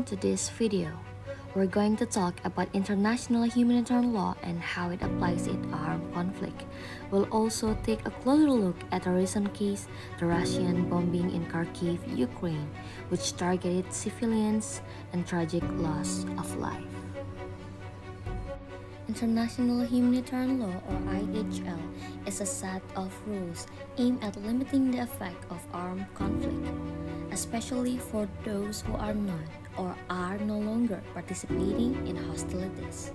to this video. We're going to talk about international humanitarian law and how it applies in armed conflict. We'll also take a closer look at a recent case, the Russian bombing in Kharkiv, Ukraine, which targeted civilians and tragic loss of life. International Humanitarian Law, or IHL, is a set of rules aimed at limiting the effect of armed conflict, especially for those who are not or are no longer participating in hostilities.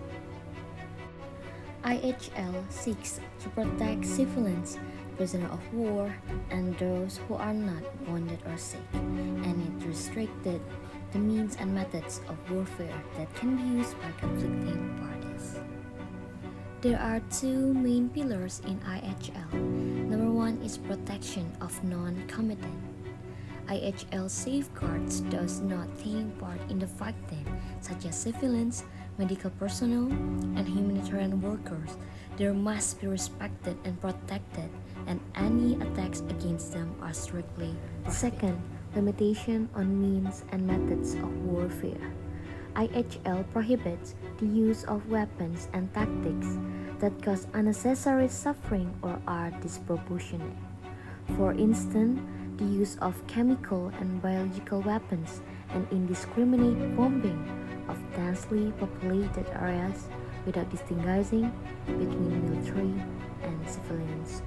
IHL seeks to protect civilians, prisoners of war, and those who are not wounded or sick, and it restricted the means and methods of warfare that can be used by conflicting parties. There are two main pillars in IHL. Number one is protection of non-combatant. IHL safeguards those not taking part in the fighting, such as civilians, medical personnel, and humanitarian workers. They must be respected and protected, and any attacks against them are strictly prohibited. Second, limitation on means and methods of warfare. IHL prohibits the use of weapons and tactics that cause unnecessary suffering or are disproportionate. For instance, the use of chemical and biological weapons and indiscriminate bombing of densely populated areas without distinguishing between military and civilians.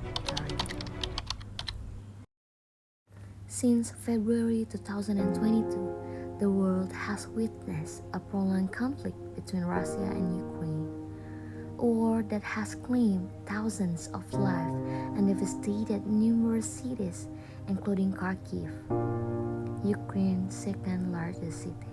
Since February 2022, the world has witnessed a prolonged conflict between Russia and Ukraine, a war that has claimed thousands of lives and devastated numerous cities, including Kharkiv, Ukraine's second largest city.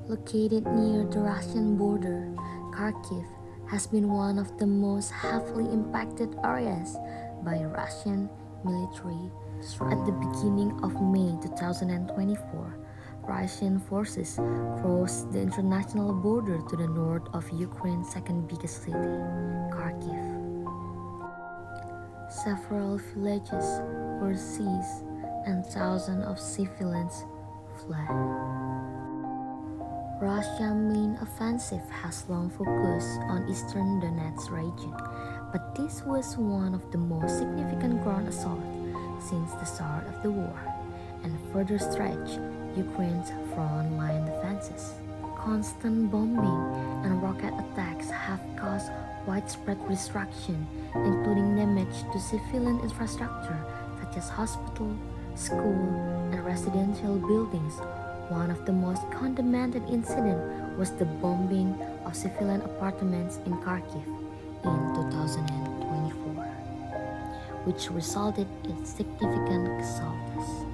Located near the Russian border, Kharkiv has been one of the most heavily impacted areas by Russian military strikes. At the beginning of May 2024, Russian forces crossed the international border to the north of Ukraine's second biggest city, Kharkiv. Several villages were seized and thousands of civilians fled. Russia's main offensive has long focused on eastern Donetsk region, but this was one of the most significant ground assaults since the start of the war, and further stretched Ukraine's front-line defenses. Constant bombing and rocket attacks have caused widespread destruction, including damage to civilian infrastructure such as hospitals, schools, and residential buildings. One of the most condemned incidents was the bombing of civilian apartments in Kharkiv in 2024, which resulted in significant casualties.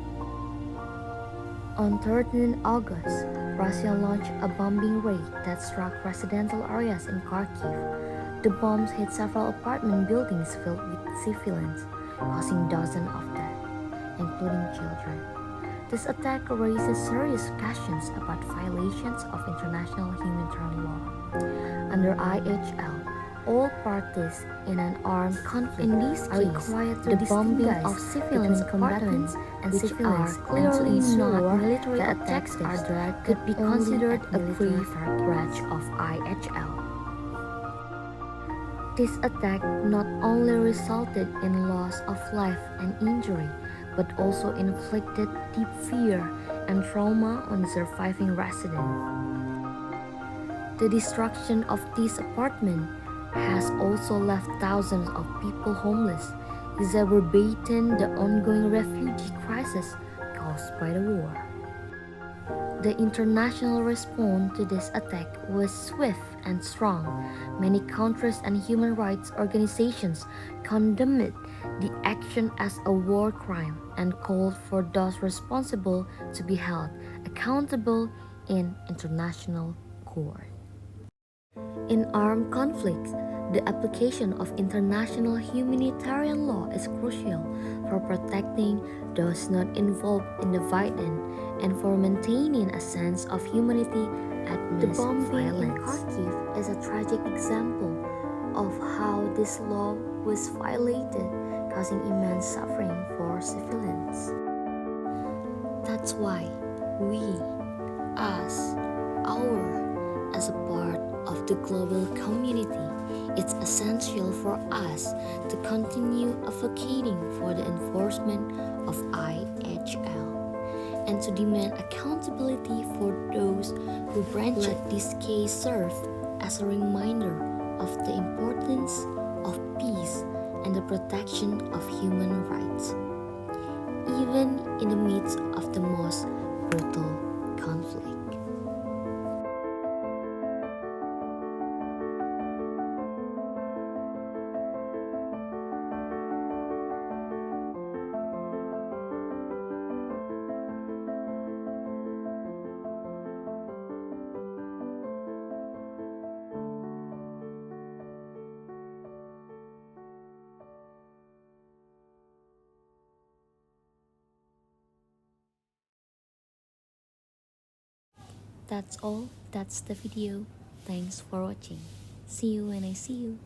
On 13 August, Russia launched a bombing raid that struck residential areas in Kharkiv. The bombs hit several apartment buildings filled with civilians, causing dozens of deaths, including children. This attack raises serious questions about violations of international humanitarian law. Under IHL, all parties in an armed conflict are required to distinguish of civilian combatants and civilians clearly not military attacks could be considered a grave breach of IHL. This attack not only resulted in loss of life and injury, but also inflicted deep fear and trauma on the surviving residents. The destruction of these apartments has also left thousands of people homeless, exacerbating the ongoing refugee crisis caused by the war. The international response to this attack was swift and strong. Many countries and human rights organizations condemned the action as a war crime and called for those responsible to be held accountable in international court. In armed conflicts, the application of international humanitarian law is crucial for protecting those not involved in the violence and for maintaining a sense of humanity amidst the bombing in Kharkiv is a tragic example of how this law was violated, causing immense suffering for civilians. That's why we, us, as a part of the global community, it's essential for us to continue advocating for the enforcement of IHL and to demand accountability for those who breached it. This case serve as a reminder of the importance of peace and the protection of human rights, even in the midst of the most brutal conflict. That's all. That's the video. Thanks for watching. See you when I see you.